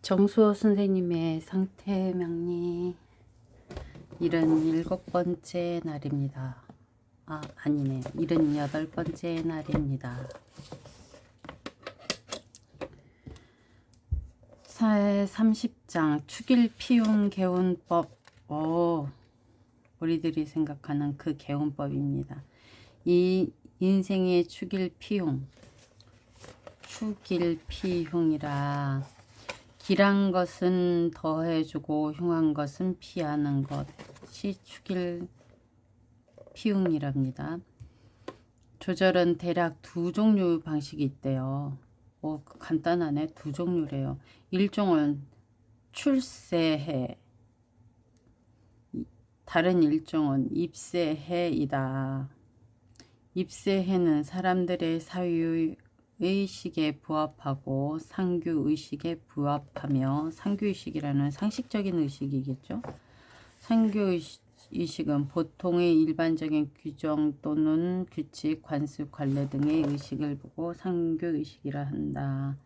정수호 선생님의 상태명리 77번째 날입니다. 아니네. 78번째 날입니다. 사회 30장 축일 피운 개운법. 우리들이 생각하는 그 개운법입니다. 이 인생의 축일 피흉이라 길한 것은 더해주고 흉한 것은 피하는 것이 축일 피흉이랍니다. 조절은 대략 두 종류 방식이 있대요. 간단하네. 두 종류래요. 일종은 출세해, 다른 일종은 입세해이다. 입세해는 사람들의 사유의식에 부합하고 상규의식에 부합하며, 상규의식이라는 상식적인 의식이겠죠. 상규의식은 보통의 일반적인 규정 또는 규칙, 관습, 관례 등의 의식을 보고 상규의식이라 한다.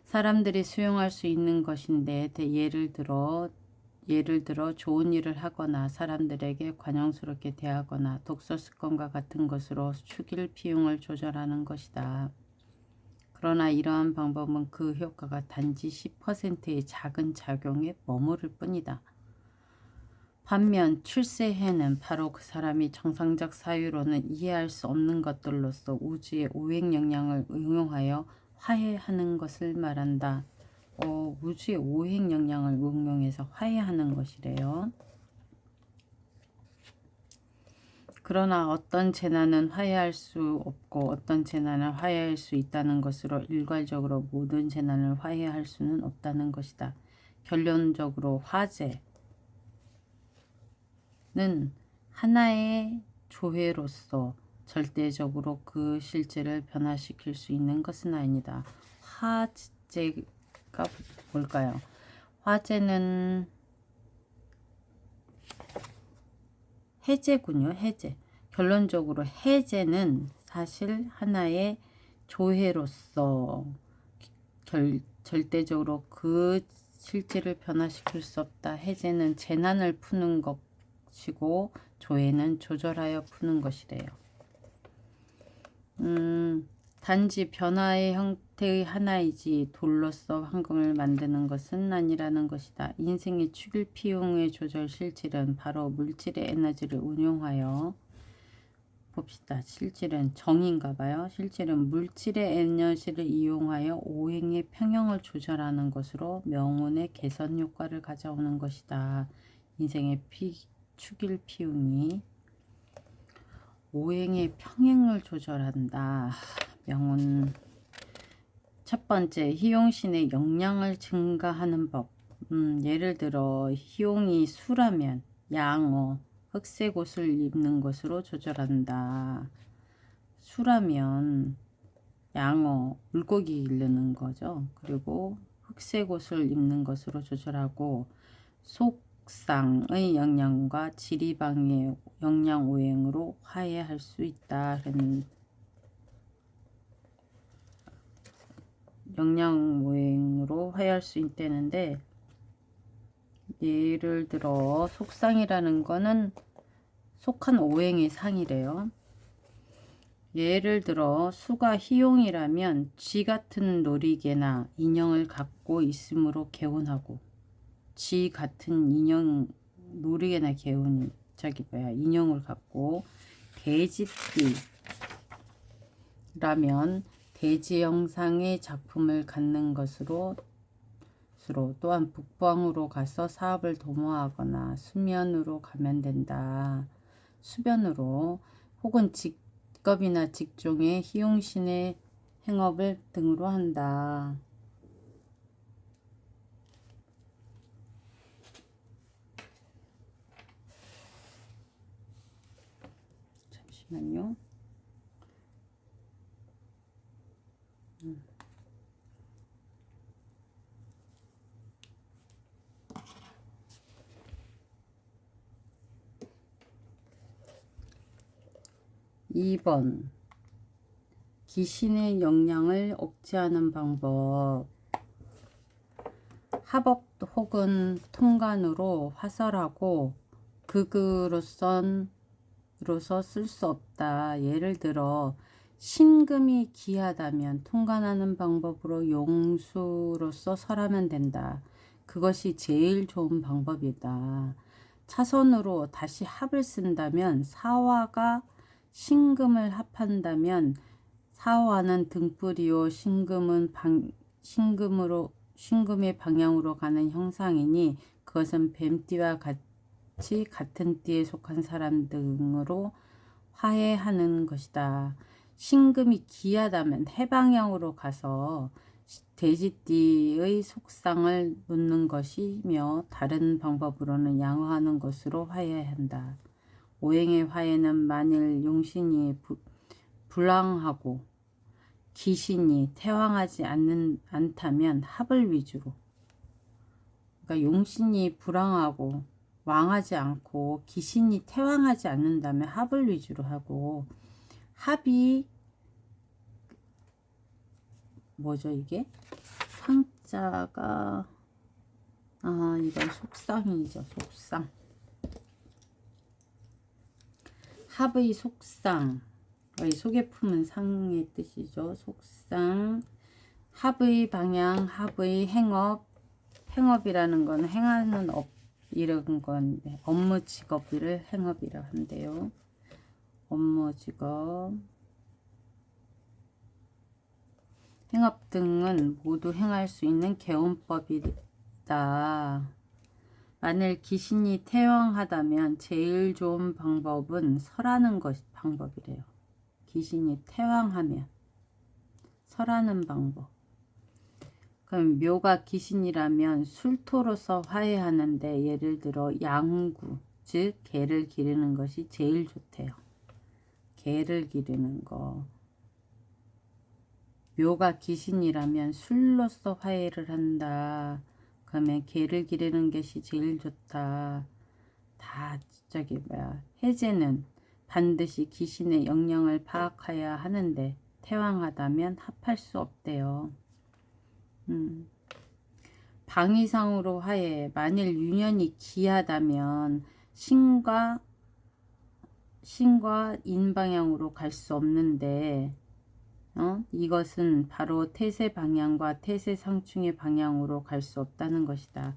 사람들이 수용할 수 있는 것인데, 예를 들어 좋은 일을 하거나 사람들에게 관용스럽게 대하거나 독서 습관과 같은 것으로 축일 피용을 조절하는 것이다. 그러나 이러한 방법은 그 효과가 단지 10%의 작은 작용에 머무를 뿐이다. 반면 출세해는 바로 그 사람이 정상적 사유로는 이해할 수 없는 것들로서 우주의 오행 영향을 응용하여 화해하는 것을 말한다. 우주의 오행 영향을 응용해서 화해하는 것이래요. 그러나 어떤 재난은 화해할 수 없고 어떤 재난은 화해할 수 있다는 것으로 일괄적으로 모든 재난을 화해할 수는 없다는 것이다. 결론적으로 화재는 하나의 조회로서 절대적으로 그 실제를 변화시킬 수 있는 것은 아니다. 화재가 뭘까요? 화재는 해제군요. 해제. 결론적으로 해제는 사실 하나의 조회로서 절대적으로 그 실제를 변화시킬 수 없다. 해제는 재난을 푸는 것이고 조회는 조절하여 푸는 것이래요. 단지 변화의 형태의 하나이지 돌로서 환경을 만드는 것은 아니라는 것이다. 인생의 축일 피용의 조절 실질은 바로 물질의 에너지를 운용하여 봅시다. 실질은 정인가 봐요. 실질은 물질의 에너지를 이용하여 오행의 평형을 조절하는 것으로 명운의 개선 효과를 가져오는 것이다. 인생의 축일 피용이 오행의 평행을 조절한다. 명운. 첫 번째, 희용신의 영양을 증가하는 법. 예를 들어 희용이 수라면 양어, 흑색 옷을 입는 것으로 조절한다. 수라면 양어, 물고기 기르는 거죠. 그리고 흑색 옷을 입는 것으로 조절하고, 속상의 영양과 지리방의 영양 오행으로 화해할 수 있다. 영양 오행으로 화해할 수 있다는데, 예를 들어 속상이라는 거는 속한 오행의 상이래요. 예를 들어 수가 희용이라면 쥐 같은 놀이개나 인형을 갖고 있으므로 개운하고, 쥐 같은 인형, 놀이개나 인형을 갖고, 돼지띠라면 돼지 형상의 작품을 갖는 것으로, 또한 북방으로 가서 사업을 도모하거나 수면으로 가면 된다. 수변으로 혹은 직업이나 직종의 희용신의 행업을 등으로 한다. 잠시만요. 2번, 귀신의 영향을 억제하는 방법. 합업 혹은 통관으로 화설하고 극으로서 쓸 수 없다. 예를 들어 신금이 귀하다면 통관하는 방법으로 용수로서 설하면 된다. 그것이 제일 좋은 방법이다. 차선으로 다시 합을 쓴다면 사화가 신금을 합한다면 사화는 등불이요 신금의 방향으로 가는 형상이니 그것은 뱀띠와 같이 같은 띠에 속한 사람 등으로 화해하는 것이다. 신금이 기하다면 해방향으로 가서 돼지띠의 속상을 놓는 것이며 다른 방법으로는 양호하는 것으로 화해한다. 오행의 화해는 만일 용신이 불황하고 기신이 태왕하지 않다면 합을 위주로, 그러니까 용신이 불황하고 왕하지 않고 기신이 태왕하지 않는다면 합을 위주로 하고, 합이 뭐죠 이게? 상자가 이건 속상이죠. 속상. 합의 속상. 속에 품은 상의 뜻이죠. 속상. 합의 방향, 합의 행업. 행업이라는 건 행하는 업 이런 건 업무 직업을 행업이라고 한대요. 업무 직업. 행업 등은 모두 행할 수 있는 개운법이다. 만일 기신이 태왕하다면 제일 좋은 방법은 설하는 것이 방법이래요. 기신이 태왕하면 설하는 방법. 그럼 묘가 기신이라면 술토로서 화해하는데 예를 들어 양구, 즉 개를 기르는 것이 제일 좋대요. 개를 기르는 거. 묘가 기신이라면 술로서 화해를 한다. 그러면 개를 기르는 것이 제일 좋다. 다 저기 해제는 반드시 기신의 영령을 파악해야 하는데 태왕하다면 합할 수 없대요. 방위상으로 화해. 만일 유년이 기하다면 신과 인방향으로 갈 수 없는데 이것은 바로 태세 방향과 태세 상충의 방향으로 갈 수 없다는 것이다.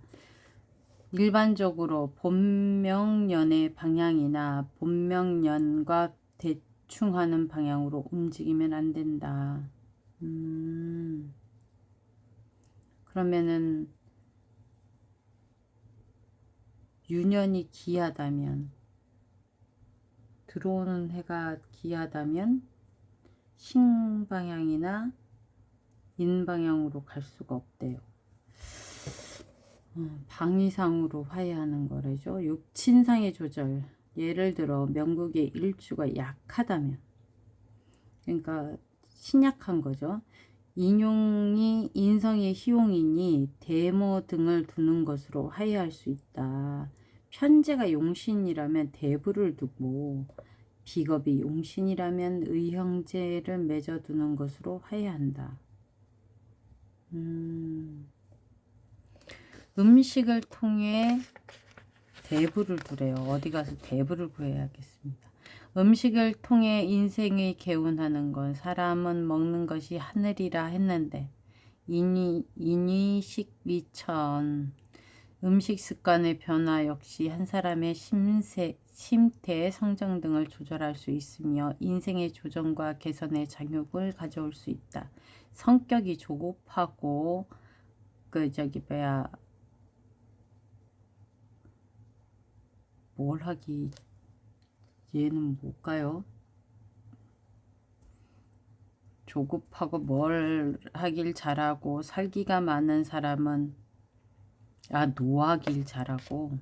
일반적으로 본명년의 방향이나 본명년과 대충하는 방향으로 움직이면 안 된다. 그러면은 유년이 기하다면, 들어오는 해가 기하다면 신방향이나 인방향으로 갈 수가 없대요. 방위상으로 화해하는 거래죠. 육친상의 조절. 예를 들어 명국의 일주가 약하다면, 그러니까 신약한 거죠. 인용이 인성의 희용이니 대모 등을 두는 것으로 화해할 수 있다. 편제가 용신이라면 대부를 두고 비겁이 용신이라면 의형제를 맺어두는 것으로 화해한다. 음식을 통해 대부를 두래요. 어디 가서 대부를 구해야겠습니다. 음식을 통해 인생이 개운하는 건 사람은 먹는 것이 하늘이라 했는데 인위식위천. 음식 습관의 변화 역시 한 사람의 심태, 성정 등을 조절할 수 있으며 인생의 조정과 개선의 장육을 가져올 수 있다. 성격이 조급하고 뭘 하기, 얘는 뭘까요? 조급하고 뭘 하길 잘하고 살기가 많은 사람은 노하길 잘하고,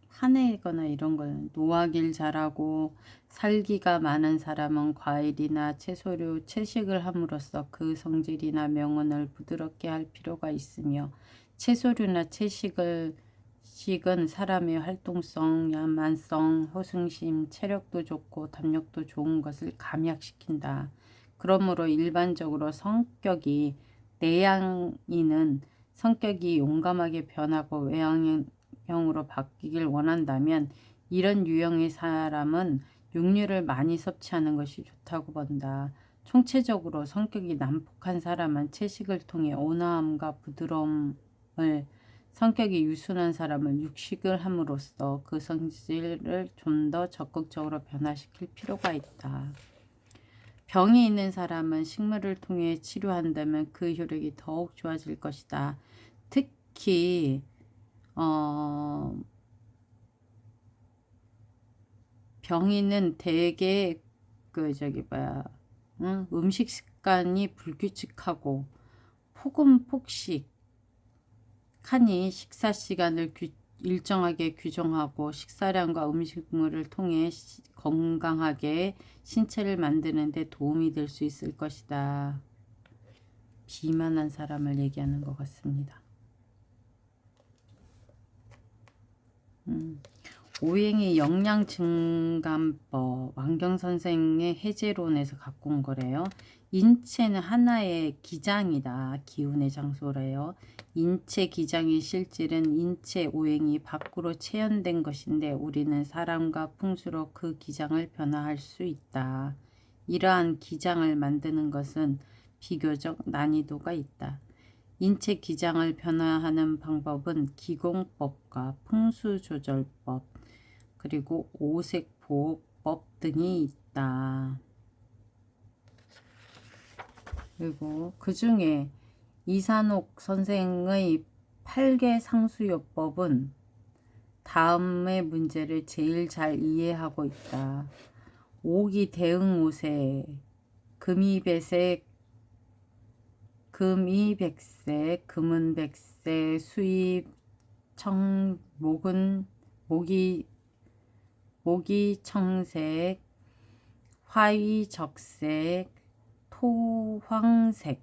화내거나 이런 걸 노하길 잘하고, 살기가 많은 사람은 과일이나 채소류, 채식을 함으로써 그 성질이나 명운을 부드럽게 할 필요가 있으며, 채소류나 채식은 사람의 활동성, 야만성, 호승심, 체력도 좋고 담력도 좋은 것을 감약시킨다. 그러므로 일반적으로 성격이 내향인은 성격이 용감하게 변하고 외향형으로 바뀌길 원한다면 이런 유형의 사람은 육류를 많이 섭취하는 것이 좋다고 본다. 총체적으로 성격이 난폭한 사람은 채식을 통해 온화함과 부드러움을, 성격이 유순한 사람은 육식을 함으로써 그 성질을 좀 더 적극적으로 변화시킬 필요가 있다. 병이 있는 사람은 식물을 통해 치료한다면 그 효력이 더욱 좋아질 것이다. 특히 병인은 대개 음식 습관이 불규칙하고 폭음폭식하니 식사 시간을 일정하게 규정하고 식사량과 음식물을 통해 건강하게 신체를 만드는 데 도움이 될 수 있을 것이다. 비만한 사람을 얘기하는 것 같습니다. 오행이 영양 증감법, 왕경선생의 해제론에서 갖고 온 거래요. 인체는 하나의 기장이다. 기운의 장소래요. 인체 기장의 실질은 인체 오행이 밖으로 체현된 것인데 우리는 사람과 풍수로 그 기장을 변화할 수 있다. 이러한 기장을 만드는 것은 비교적 난이도가 있다. 인체 기장을 변화하는 방법은 기공법과 풍수조절법, 그리고 오색보호법 등이 있다. 그리고 그 중에 이산옥 선생의 8개 상수요법은 다음의 문제를 제일 잘 이해하고 있다. 옥이 대응오색, 금이 백색, 금은 백색, 수이 목이 청색, 화이 적색, 토 황색,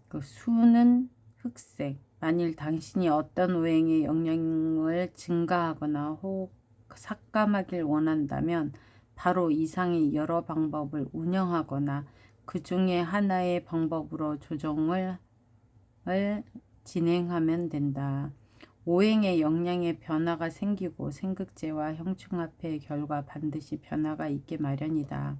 그 수는 흑색. 만일 당신이 어떤 오행의 영향을 증가하거나 혹 삭감하길 원한다면 바로 이상의 여러 방법을 운영하거나 그 중에 하나의 방법으로 조정을 진행하면 된다. 오행의 영향에 변화가 생기고 생극제와 형충합의 결과 반드시 변화가 있게 마련이다.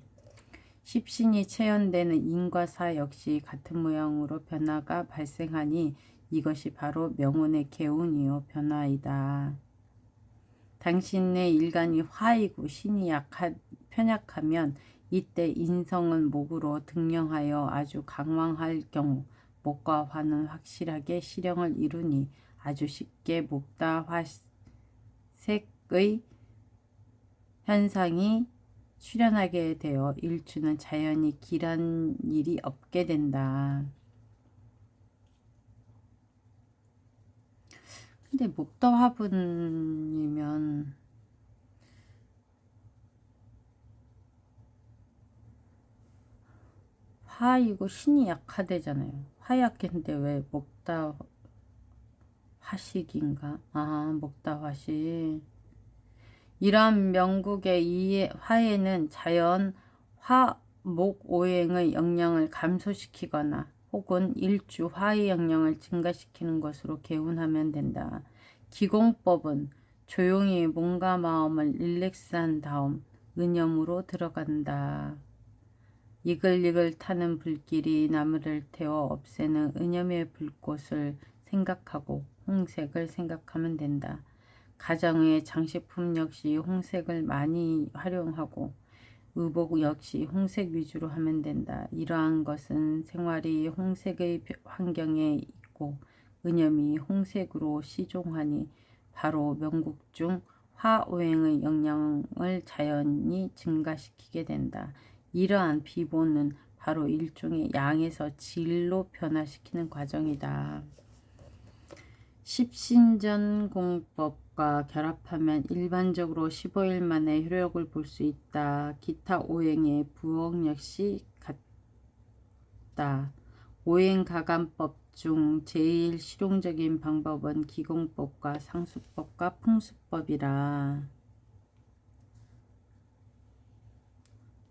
십신이 체현되는 인과 사 역시 같은 모양으로 변화가 발생하니 이것이 바로 명운의 개운이요 변화이다. 당신의 일간이 화이고 신이 편약하면 이때 인성은 목으로 등령하여 아주 강왕할 경우 목과 화는 확실하게 실형을 이루니 아주 쉽게 목다화색의 현상이 출현하게 되어 일주는 자연히 길한 일이 없게 된다. 근데 목다화분이면 화이고 신이 약하대잖아요. 화약인데 왜 목다화식인가? 아, 목다화식. 이러한 명국의 이 화해는 자연 화목오행의 영향을 감소시키거나 혹은 일주 화의 영향을 증가시키는 것으로 개운하면 된다. 기공법은 조용히 몸과 마음을 릴렉스한 다음 은염으로 들어간다. 이글이글 타는 불길이 나무를 태워 없애는 은염의 불꽃을 생각하고 홍색을 생각하면 된다. 가정의 장식품 역시 홍색을 많이 활용하고 의복 역시 홍색 위주로 하면 된다. 이러한 것은 생활이 홍색의 환경에 있고 은염이 홍색으로 시종하니 바로 명국 중 화오행의 영향을 자연히 증가시키게 된다. 이러한 비보는 바로 일종의 양에서 질로 변화시키는 과정이다. 십신전공법과 결합하면 일반적으로 15일 만에 효력을 볼 수 있다. 기타 오행의 부엉 역시 같다. 오행가감법 중 제일 실용적인 방법은 기공법과 상수법과 풍수법이라.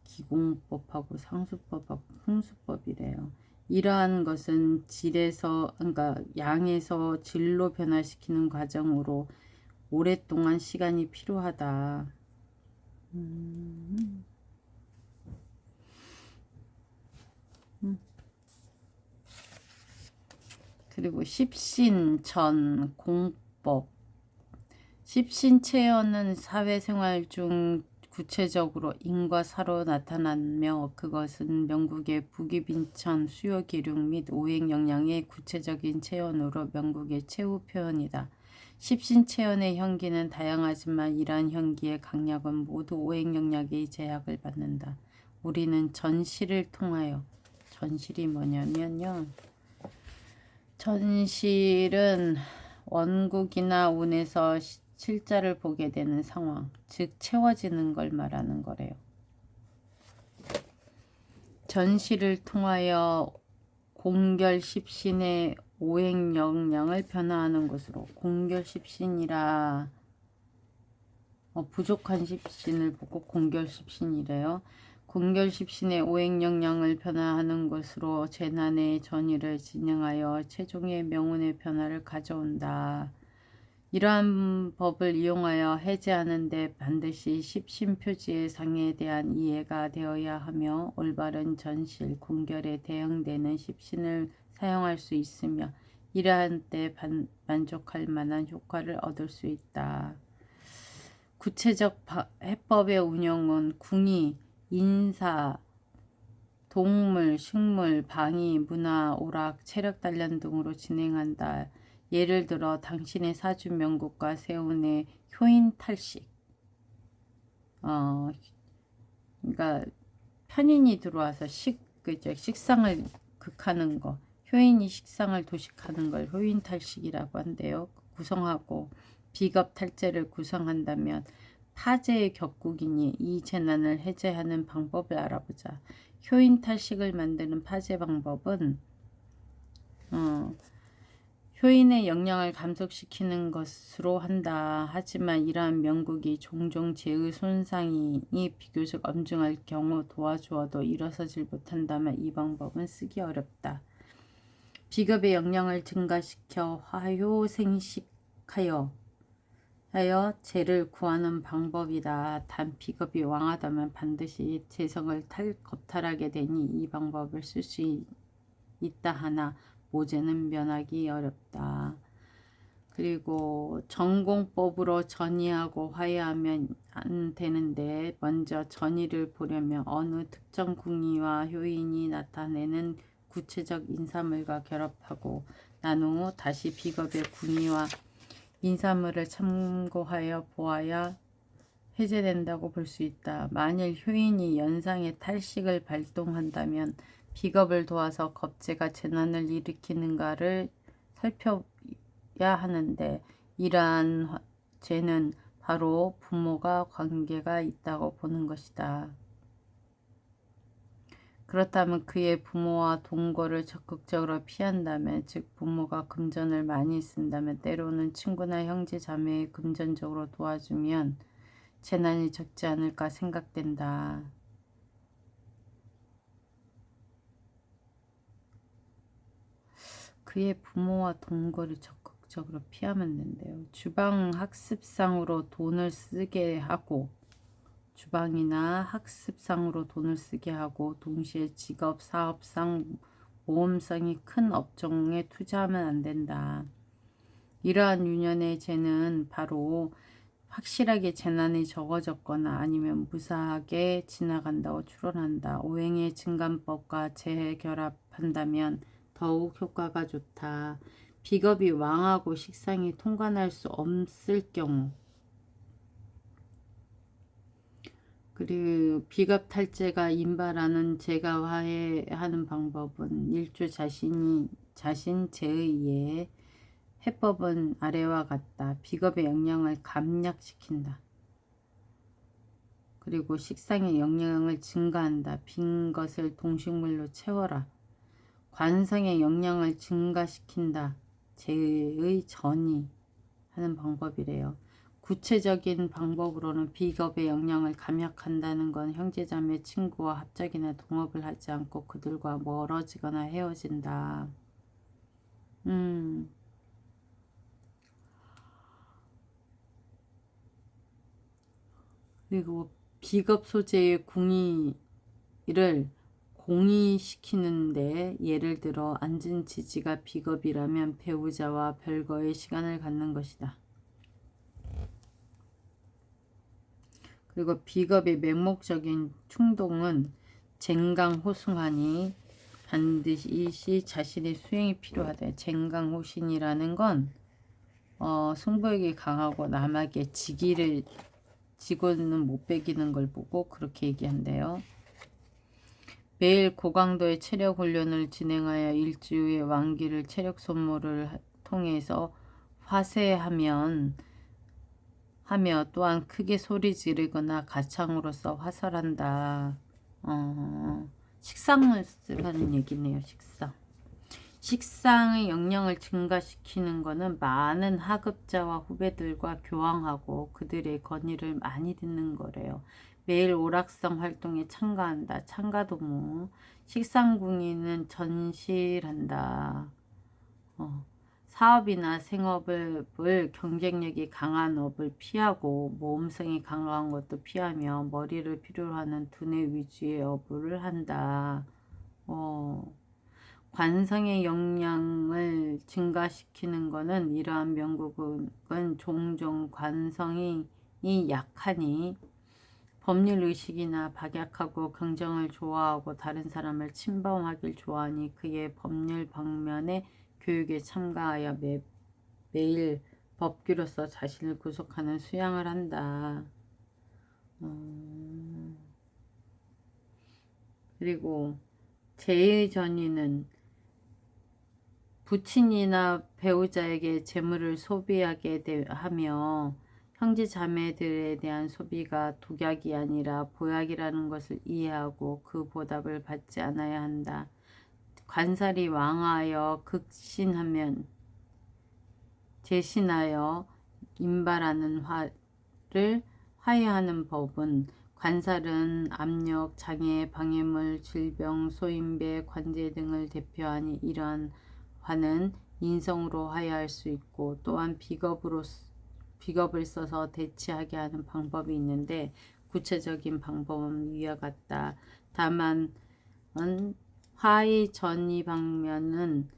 기공법하고 상수법하고 풍수법이래요. 이러한 것은 질에서 그러니까 양에서 질로 변화시키는 과정으로 오랫동안 시간이 필요하다. 그리고 십신전 공법. 십신체연은 사회생활 중 구체적으로 인과 사로 나타나며 그것은 명국의 부기빈천 수요기륙 및 오행영양의 구체적인 체연으로 명국의 최후 표현이다. 십신체연의 형기는 다양하지만 이러한 형기의 강약은 모두 오행영양의 제약을 받는다. 우리는 전시를 통하여, 전실이 뭐냐면요, 전실은 원국이나 운에서 실자를 보게 되는 상황, 즉 채워지는 걸 말하는 거래요. 전시를 통하여 공결십신의 오행영양을 변화하는 것으로, 공결십신이라 부족한 십신을 보고 공결십신이래요. 공결십신의 오행영양을 변화하는 것으로 재난의 전이를 진행하여 최종의 명운의 변화를 가져온다. 이러한 법을 이용하여 해제하는 데 반드시 십신표지의 상에 대한 이해가 되어야 하며 올바른 전실, 공결에 대응되는 십신을 사용할 수 있으며 이러한 때 만족할 만한 효과를 얻을 수 있다. 구체적 해법의 운영은 궁이, 인사, 동물, 식물, 방위, 문화, 오락, 체력 단련 등으로 진행한다. 예를 들어 당신의 사주 명국과 세운의 효인 탈식. 그러니까 편인이 들어와서 식상을 극하는 거. 효인이 식상을 도식하는 걸 효인 탈식이라고 한대요. 구성하고 비겁 탈재를 구성한다면 파재의 격국이니 이 재난을 해제하는 방법을 알아보자. 효인 탈식을 만드는 파재 방법은 효인의 영향을 감속시키는 것으로 한다. 하지만 이러한 명국이 종종 재의 손상이 비교적 엄중할 경우 도와주어도 일어서질 못한다면 이 방법은 쓰기 어렵다. 비겁의 영향을 증가시켜 화효생식하여 재를 구하는 방법이다. 단 비겁이 왕하다면 반드시 재성을 겁탈하게 되니 이 방법을 쓸 수 있다 하나 모재는 면하기 어렵다. 그리고 전공법으로 전이하고 화해하면 안 되는데 먼저 전이를 보려면 어느 특정 궁이와 효인이 나타내는 구체적 인사물과 결합하고 난 후 다시 비겁의 궁이와 인사물을 참고하여 보아야 해제된다고 볼 수 있다. 만일 효인이 연상의 탈식을 발동한다면 비겁을 도와서 겁재가 재난을 일으키는가를 살펴야 하는데 이러한 죄는 바로 부모가 관계가 있다고 보는 것이다. 그렇다면 그의 부모와 동거를 적극적으로 피한다면, 즉 부모가 금전을 많이 쓴다면, 때로는 친구나 형제 자매에 금전적으로 도와주면 재난이 적지 않을까 생각된다. 그의 부모와 동거를 적극적으로 피하면 된대요. 주방 학습상으로 돈을 쓰게 하고, 주방이나 학습상으로 돈을 쓰게 하고 동시에 직업, 사업상 모험성이 큰 업종에 투자하면 안 된다. 이러한 유년의 재는 바로 확실하게 재난이 적어졌거나 아니면 무사하게 지나간다고 추론한다. 오행의 증간법과 재결합한다면 더욱 효과가 좋다. 비겁이 왕하고 식상이 통관할 수 없을 경우, 그리고 비겁 탈재가 인발하는 재가 화해하는 방법은 일주 자신 재의에 해법은 아래와 같다. 비겁의 영향을 감약시킨다. 그리고 식상의 영양을 증가한다. 빈 것을 동식물로 채워라. 관성의 영양을 증가시킨다. 재의 전이 하는 방법이래요. 구체적인 방법으로는 비겁의 영향을 감약한다는 건 형제자매 친구와 합작이나 동업을 하지 않고 그들과 멀어지거나 헤어진다. 그리고 비겁 소재의 궁의를 공의시키는데, 예를 들어 앉은 지지가 비겁이라면 배우자와 별거의 시간을 갖는 것이다. 그리고 비겁의 맹목적인 충동은 쟁강호승하니 반드시 자신의 수행이 필요하다. 쟁강호신이라는 건 승부욕이 강하고 남에게 지고는 못 배기는 걸 보고 그렇게 얘기한대요. 매일 고강도의 체력 훈련을 진행하여 일주의 완기를 체력 소모를 통해서 화세하며 또한 크게 소리 지르거나 가창으로서 화살한다. 식상을 쓰라는 얘기네요. 식상의 역량을 증가시키는 것은 많은 하급자와 후배들과 교황하고 그들의 건의를 많이 듣는 거래요. 매일 오락성 활동에 참가한다. 참가도모. 식상궁의는 전실한다. 사업이나 생업을 경쟁력이 강한 업을 피하고 모험성이 강한 것도 피하며 머리를 필요로 하는 두뇌 위주의 업을 한다. 관성의 역량을 증가시키는 것은 이러한 명국은 종종 관성이 약하니 법률의식이나 박약하고 경쟁을 좋아하고 다른 사람을 침범하길 좋아하니 그의 법률 방면의 교육에 참가하여 매일 법규로서 자신을 구속하는 수양을 한다. 그리고 재의전의는 부친이나 배우자에게 재물을 소비하게 하며 형제 자매들에 대한 소비가 독약이 아니라 보약이라는 것을 이해하고 그 보답을 받지 않아야 한다. 관살이 왕하여 극신하면 재신하여 임발하는 화를 화해하는 법은 관살은 압력, 장애, 방해물, 질병, 소인배, 관제 등을 대표하니 이러한 화는 인성으로 화해할 수 있고 또한 비겁을 써서 대치하게 하는 방법이 있는데 구체적인 방법은 위와 같다. 다만 화의 전이 방면은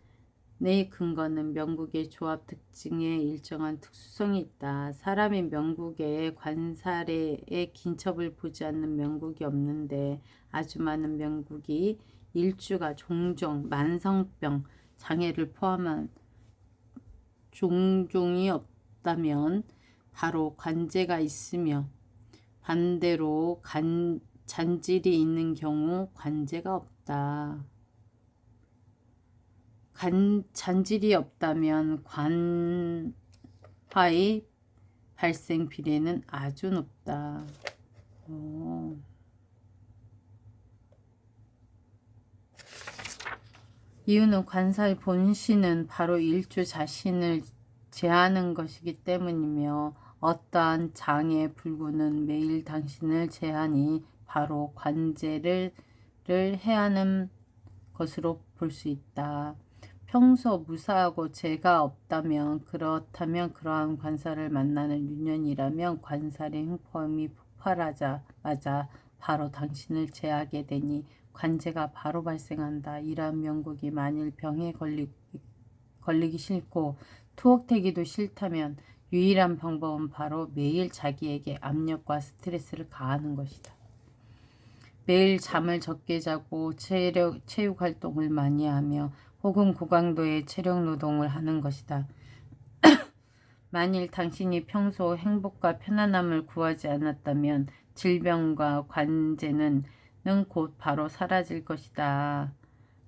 내 근거는 명국의 조합 특징에 일정한 특수성이 있다. 사람이 명국의 관살에 긴첩을 보지 않는 명국이 없는데 아주 많은 명국이 일주가 종종 만성병, 장애를 포함한 종종이 없다면 바로 관제가 있으며 반대로 잔질이 있는 경우 관제가 없다. 잔질이 없다면 관화의 발생 비례는 아주 높다. 이유는 관살 본신은 바로 일주 자신을 제하는 것이기 때문이며 어떠한 장애 불구는 매일 당신을 제하니 바로 관제를 해하는 것으로 볼 수 있다. 평소 무사하고 죄가 없다면 그렇다면 그러한 관살을 만나는 유년이라면 관살의 흉포함이 폭발하자마자 바로 당신을 제하게 되니 관제가 바로 발생한다. 이러한 명국이 만일 병에 걸리기 싫고 투옥되기도 싫다면 유일한 방법은 바로 매일 자기에게 압력과 스트레스를 가하는 것이다. 매일 잠을 적게 자고 체육 활동을 많이 하며 혹은 고강도의 체력 노동을 하는 것이다. 만일 당신이 평소 행복과 편안함을 구하지 않았다면 질병과 관제는 곧 바로 사라질 것이다.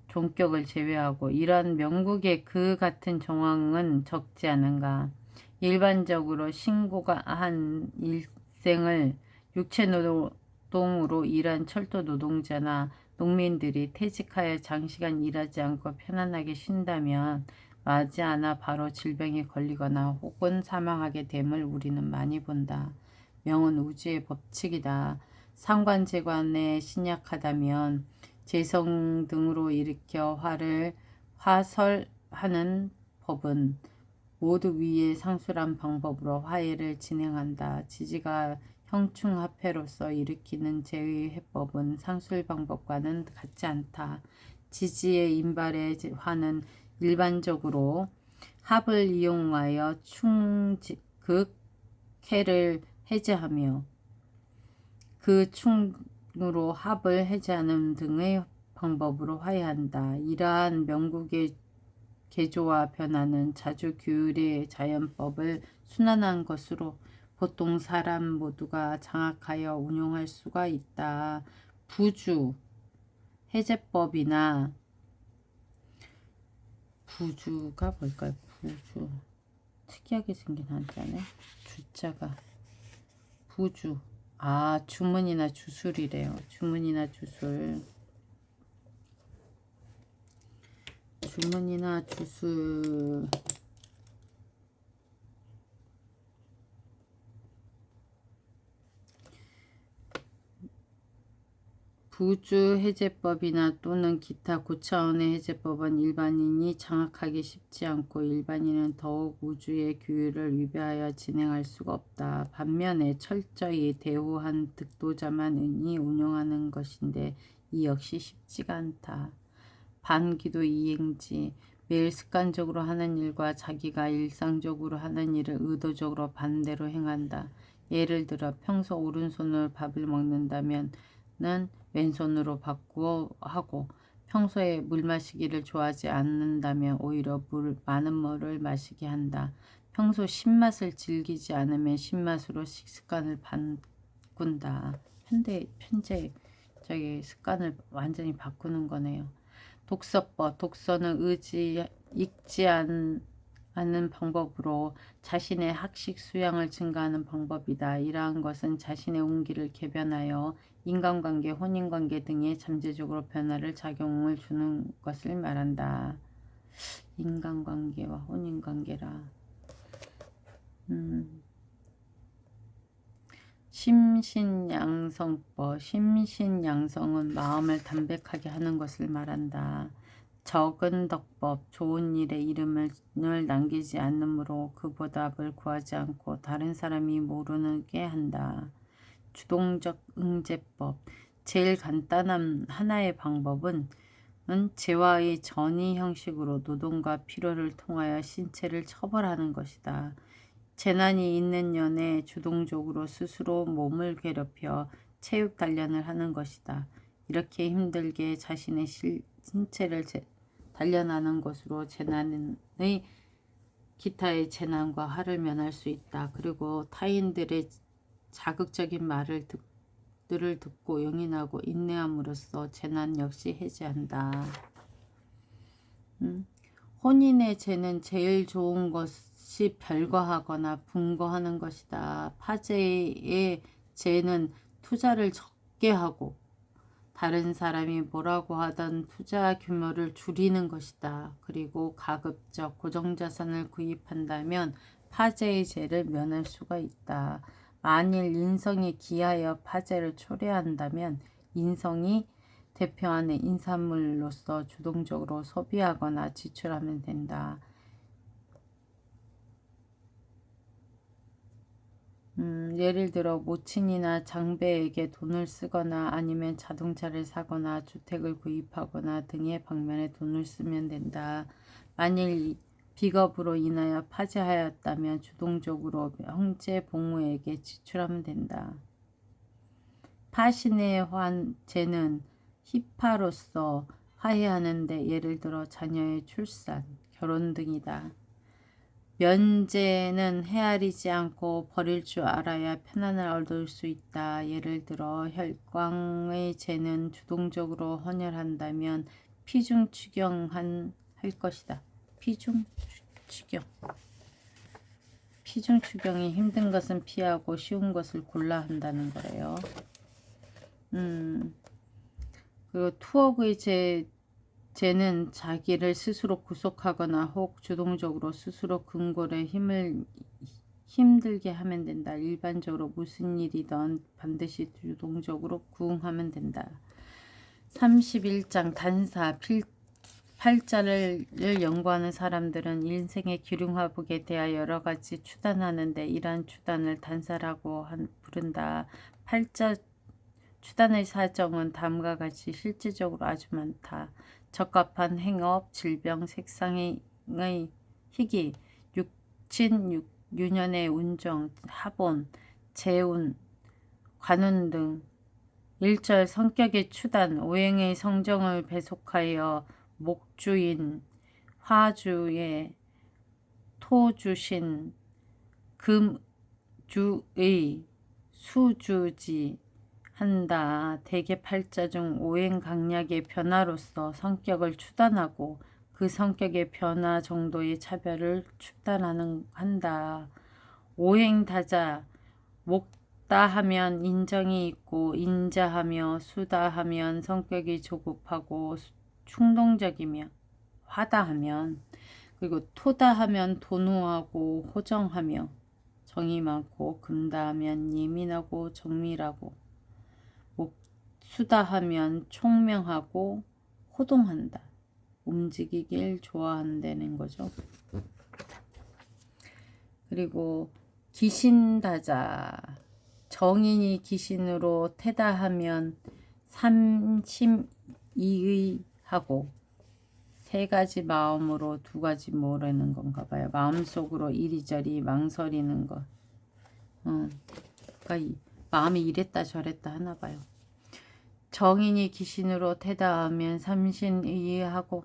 종격을 제외하고 이러한 명국의 그 같은 정황은 적지 않은가. 일반적으로 신고가 한 일생을 육체 노동으로 일한 철도 노동자나 농민들이 퇴직하여 장시간 일하지 않고 편안하게 쉰다면 맞지 않아 바로 질병에 걸리거나 혹은 사망하게 됨을 우리는 많이 본다. 명은 우주의 법칙이다. 상관재관에 신약하다면 재성 등으로 일으켜 화설하는 법은 모두 위의 상술한 방법으로 화해를 진행한다. 지지가 형충합해로서 일으키는 재의 해법은 상술 방법과는 같지 않다. 지지의 인발의 화는 일반적으로 합을 이용하여 극해를 해제하며 그 충으로 합을 해제하는 등의 방법으로 화해한다. 이러한 명국의 개조와 변화는 자주 규율의 자연법을 순환한 것으로 보통 사람 모두가 장악하여 운용할 수가 있다. 부주, 해제법이나 부주가 뭘까요? 부주. 특이하게 생긴 한자네. 주자가. 부주. 아, 주문이나 주술이래요. 주문이나 주술. 주문이나 주술. 부주 해제법이나 또는 기타 고차원의 해제법은 일반인이 장악하기 쉽지 않고 일반인은 더욱 우주의 규율을 위배하여 진행할 수가 없다. 반면에 철저히 대우한 득도자만이 운영하는 것인데 이 역시 쉽지가 않다. 반기도 이행지 매일 습관적으로 하는 일과 자기가 일상적으로 하는 일을 의도적으로 반대로 행한다. 예를 들어 평소 오른손으로 밥을 먹는다면 는 왼손으로 바꾸어 하고 평소에 물 마시기를 좋아하지 않는다면 오히려 많은 물을 마시게 한다. 평소 신맛을 즐기지 않으면 신맛으로 식습관을 바꾼다. 현재 저기 습관을 완전히 바꾸는 거네요. 독서법, 독서는 읽지 않는 방법으로 자신의 학식 수양을 증가하는 방법이다. 이러한 것은 자신의 운기를 개변하여 인간관계, 혼인관계 등에 잠재적으로 변화를 작용을 주는 것을 말한다. 인간관계와 혼인관계라. 심신양성법. 심신양성은 마음을 담백하게 하는 것을 말한다. 적은덕법. 좋은 일에 이름을 남기지 않으므로 그 보답을 구하지 않고 다른 사람이 모르게 한다. 주동적 응제법. 제일 간단한 하나의 방법은 재화의 전이 형식으로 노동과 필요를 통하여 신체를 처벌하는 것이다. 재난이 있는 년에 주동적으로 스스로 몸을 괴롭혀 체육 단련을 하는 것이다. 이렇게 힘들게 자신의 신체를 단련하는 것으로 재난의 기타의 재난과 화를 면할 수 있다. 그리고 타인들의 자극적인 말을 듣고 용인하고 인내함으로써 재난 역시 해제한다. 혼인의 재는 제일 좋은 것이 별거하거나 분거하는 것이다. 파제의 재는 투자를 적게 하고 다른 사람이 뭐라고 하던 투자 규모를 줄이는 것이다. 그리고 가급적 고정자산을 구입한다면 파제의 재를 면할 수가 있다. 만일 인성이 기하여 파제를 초래한다면 인성이 대표하는 인산물로서 주동적으로 소비하거나 지출하면 된다. 예를 들어 모친이나 장배에게 돈을 쓰거나 아니면 자동차를 사거나 주택을 구입하거나 등의 방면에 돈을 쓰면 된다. 만일 비겁으로 인하여 파제하였다면 주동적으로 형제 복무에게 지출하면 된다. 파신의 재는 희파로서 화해하는데 예를 들어 자녀의 출산, 결혼 등이다. 면제는 헤아리지 않고 버릴 줄 알아야 편안을 얻을 수 있다. 예를 들어 혈광의 재는 주동적으로 헌혈한다면 피중추경할 것이다. 피중추경이 힘든 것은 피하고 쉬운 것을 골라 한다는 거래요. 그리고 투억의 재 쟤는 자기를 스스로 구속하거나 혹 주동적으로 스스로 근골에 힘들게 하면 된다. 일반적으로 무슨 일이든 반드시 주동적으로 구응하면 된다. 31장 단사 팔자를 연구하는 사람들은 인생의 기륭화복에 대하여 여러 가지 추단하는데 이러한 추단을 단사라고 부른다. 팔자 추단의 사정은 다음과 같이 실질적으로 아주 많다. 적합한 행업, 질병, 색상의 희귀, 육친, 유년의 운정, 하본, 재운, 관운 등 일절 성격의 추단, 오행의 성정을 배속하여 목주인, 화주의, 토주신, 금주의, 수주지 한다. 대개 팔자 중 오행 강약의 변화로서 성격을 추단하고 그 성격의 변화 정도의 차별을 한다. 오행다자, 목다하면 인정이 있고 인자하며 수다하면 성격이 조급하고 충동적이며 화다하면 그리고 토다하면 도노하고 호정하며 정이 많고 금다하면 예민하고 정밀하고 수다하면 총명하고 호동한다. 움직이길 좋아한다는 거죠. 그리고 기신다자 정인이 기신으로 태다하면 삼심이의하고 세 가지 마음으로 두 가지 모르는 건가 봐요. 마음속으로 이리저리 망설이는 것. 그러니까 마음이 이랬다 저랬다 하나 봐요. 정인이 기신으로 태다하면 삼신의의하고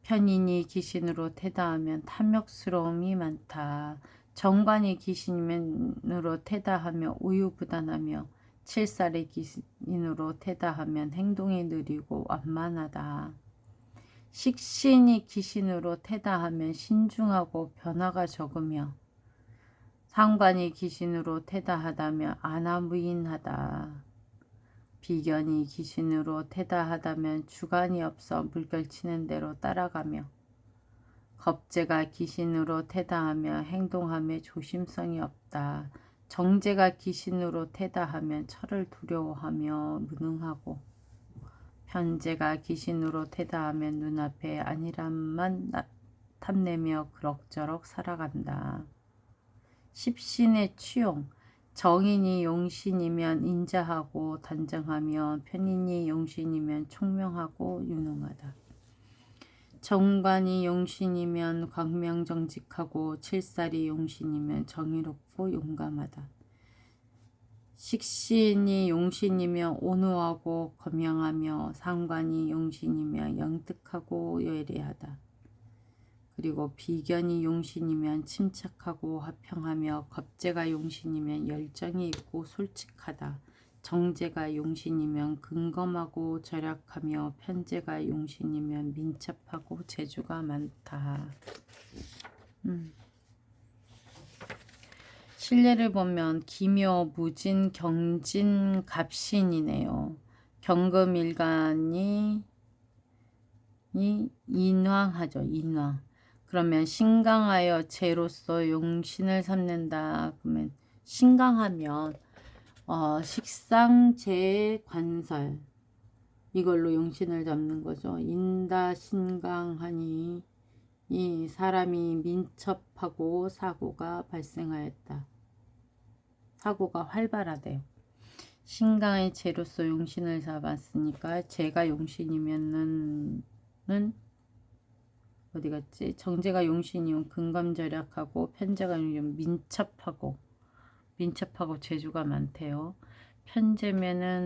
편인이 기신으로 태다하면 탐욕스러움이 많다. 정관이 기신으로 태다하며 우유부단하며 칠살의 기신으로 태다하면 행동이 느리고 완만하다. 식신이 기신으로 태다하면 신중하고 변화가 적으며 상관이 기신으로 태다하다면 안하무인하다. 비견이 기신으로 태다하다면 주관이 없어 물결치는 대로 따라가며 겁재가 기신으로 태다하며 행동함에 조심성이 없다. 정제가 기신으로 태다하면 철을 두려워하며 무능하고 편제가 기신으로 태다하면 눈앞에 아니란만 탐내며 그럭저럭 살아간다. 십신의 취용 정인이 용신이면 인자하고 단정하며 편인이 용신이면 총명하고 유능하다. 정관이 용신이면 광명정직하고 칠살이 용신이면 정의롭고 용감하다. 식신이 용신이며 온후하고 검양하며 상관이 용신이며 영특하고 예리하다. 그리고 비견이 용신이면 침착하고 화평하며 겁재가 용신이면 열정이 있고 솔직하다. 정제가 용신이면 근검하고 절약하며 편제가 용신이면 민첩하고 재주가 많다. 신례를 보면 기묘, 무진, 경진, 갑신이네요. 경금일간이 인왕하죠. 인왕. 그러면 신강하여 재로서 용신을 삼는다. 그러면 신강하면 식상, 재, 관설 이걸로 용신을 잡는 거죠. 인다 신강하니 이 사람이 민첩하고 사고가 발생하였다. 사고가 활발하대요. 신강의 재로서 용신을 잡았으니까 재가 용신이면은 어디 갔지? 정제가 용신이면 근검절약하고 편제가 용신이면 민첩하고 재주가 많대요. 편제면은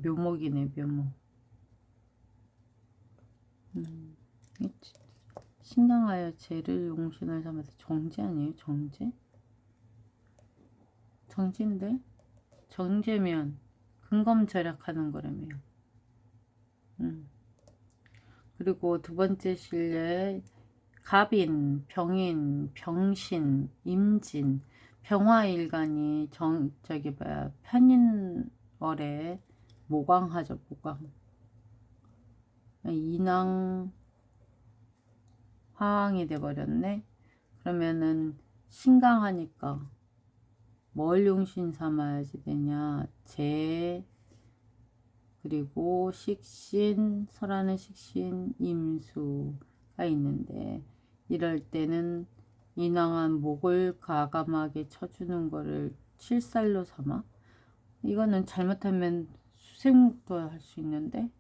묘목이네. 묘목. 신강하여 재를 용신을 삼아서 정제 아니에요? 정제? 정제인데? 정제면 근검절약하는 거라며요. 그리고 두 번째 신뢰 갑인, 병인, 병신, 임진, 병화일간이 편인월에 모광하죠. 모광. 인왕 화왕이 돼버렸네. 그러면은 신강하니까 뭘 용신 삼아야지 되냐. 재, 그리고 식신, 설하는 식신, 임수가 있는데, 이럴 때는 인왕한 목을 과감하게 쳐주는 거를 칠살로 삼아. 이거는 잘못하면 수생목도 할 수 있는데,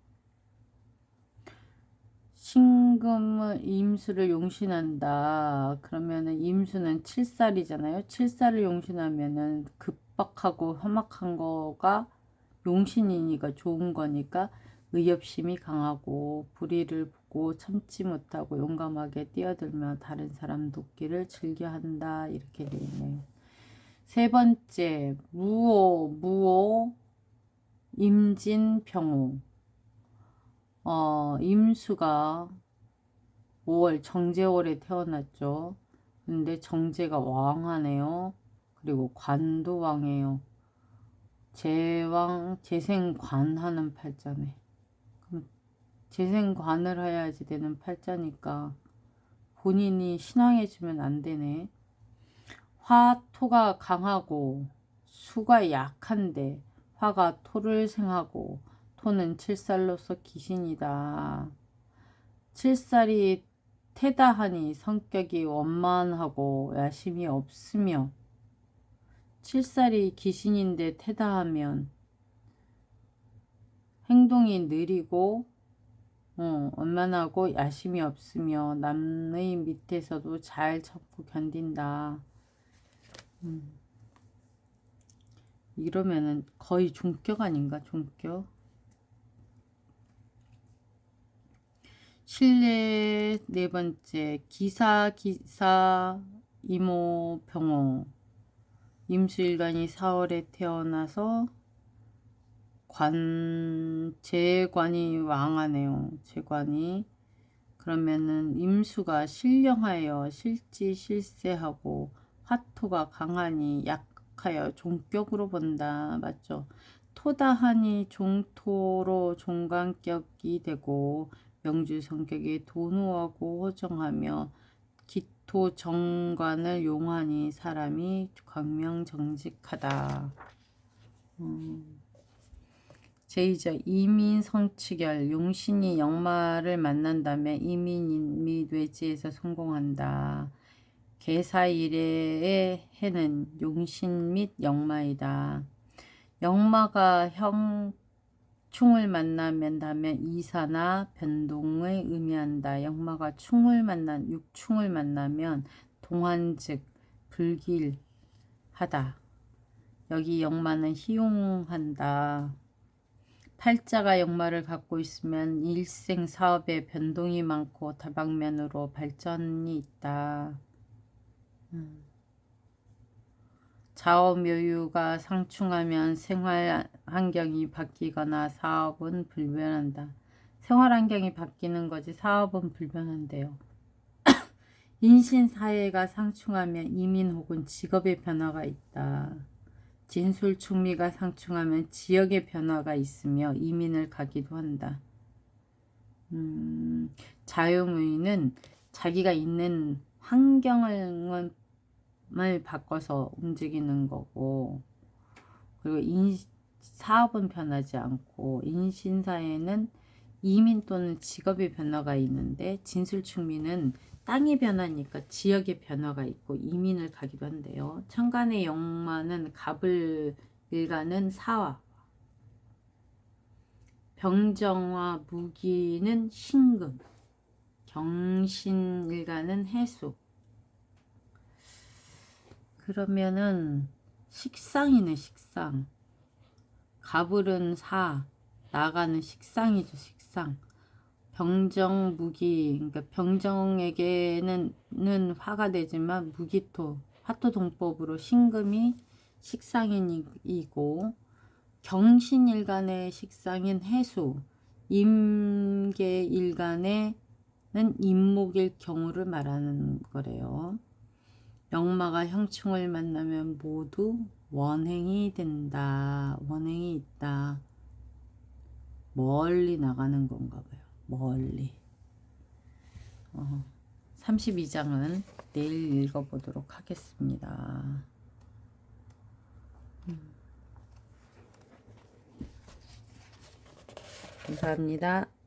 신금은 임수를 용신한다. 그러면은 임수는 칠살이잖아요. 칠살을 용신하면은 급박하고 험악한 거가 용신이니까 좋은 거니까 의협심이 강하고 불의를 보고 참지 못하고 용감하게 뛰어들며 다른 사람 돕기를 즐겨한다. 이렇게 되어 있네요. 세 번째, 무오, 임진, 병호. 임수가 5월 정제월에 태어났죠. 근데 정제가 왕하네요. 그리고 관도 왕이에요. 제왕, 재생관하는 팔자네. 그럼 재생관을 해야지 되는 팔자니까 본인이 신앙해주면 안 되네. 화, 토가 강하고 수가 약한데 화가 토를 생하고 토는 칠살로서 기신이다. 칠살이 태다하니 성격이 원만하고 야심이 없으며, 칠살이 기신인데 태다하면 행동이 느리고 원만하고 야심이 없으며 남의 밑에서도 잘 참고 견딘다. 이러면은 거의 종격 아닌가? 종격. 신뢰 네 번째, 기사 이모 병호. 임수일간이 4월에 태어나서 재관이 왕하네요. 재관이. 그러면은 임수가 신령하여 실지 실세하고 화토가 강하니 약하여 종격으로 본다. 맞죠? 토다하니 종토로 종간격이 되고 명주 성격이 도노하고 호정하며 기토 정관을 용하니 사람이 광명정직하다. 제2자 이민성취결. 용신이 역마를 만난다면 이민 및 외지에서 성공한다. 개사일의 해는 용신 및 역마이다. 역마가 형충을 만나면 이사나 변동을 의미한다. 역마가 육충을 만나면 동환즉 불길하다. 여기 역마는 희용한다. 팔자가 역마를 갖고 있으면 일생 사업에 변동이 많고 다방면으로 발전이 있다. 자업묘유가 상충하면 생활 환경이 바뀌거나 사업은 불변한다. 생활 환경이 바뀌는 거지 사업은 불변한대요. 인신사회가 상충하면 이민 혹은 직업의 변화가 있다. 진술충미가 상충하면 지역의 변화가 있으며 이민을 가기도 한다. 자유무의는 자기가 있는 환경을 바꿔서 움직이는 거고, 그리고 사업은 변하지 않고, 인신사에는 이민 또는 직업의 변화가 있는데, 진술충미는 땅이 변하니까 지역의 변화가 있고 이민을 가기도 한대요. 천간의 역마는 갑을 일가는 사화, 병정화 무기는 신금, 경신 일가는 해수. 그러면은 식상이네. 식상. 갑을은 사, 나가는 식상이죠. 식상. 병정 무기, 그러니까 병정에게는 화가 되지만 무기토, 화토 동법으로 신금이 식상인이고, 경신일간의 식상인 해수, 임계일간에는 임목일 경우를 말하는 거래요. 역마가 형충을 만나면 모두 원행이 된다. 원행이 있다. 멀리 나가는 건가 봐요. 멀리. 32장은 내일 읽어보도록 하겠습니다. 감사합니다.